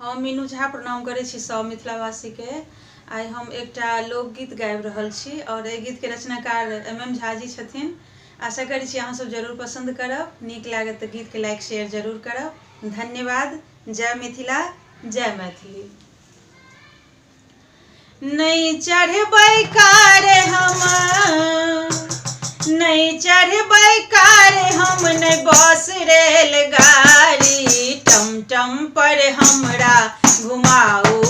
हम मीनू झा प्रणाम करै छी सब मिथिलावासी के। आइ हम एकटा लोकगीत गाबि रहल छी और एहि गीत के रचनाकार MM झा जी छथिन। आशा करै छी अहाँ सब जरूर पसंद करब, नीक लागत तऽ गीत के लाइक शेयर जरूर करब। धन्यवाद। जय मिथिला, जय मैथिली। नहीं चढ़बै कार हम, नहीं चढ़बै कार हम, नहीं बस रेलगाड़ी, टमटम पर हमरा घुमाऊ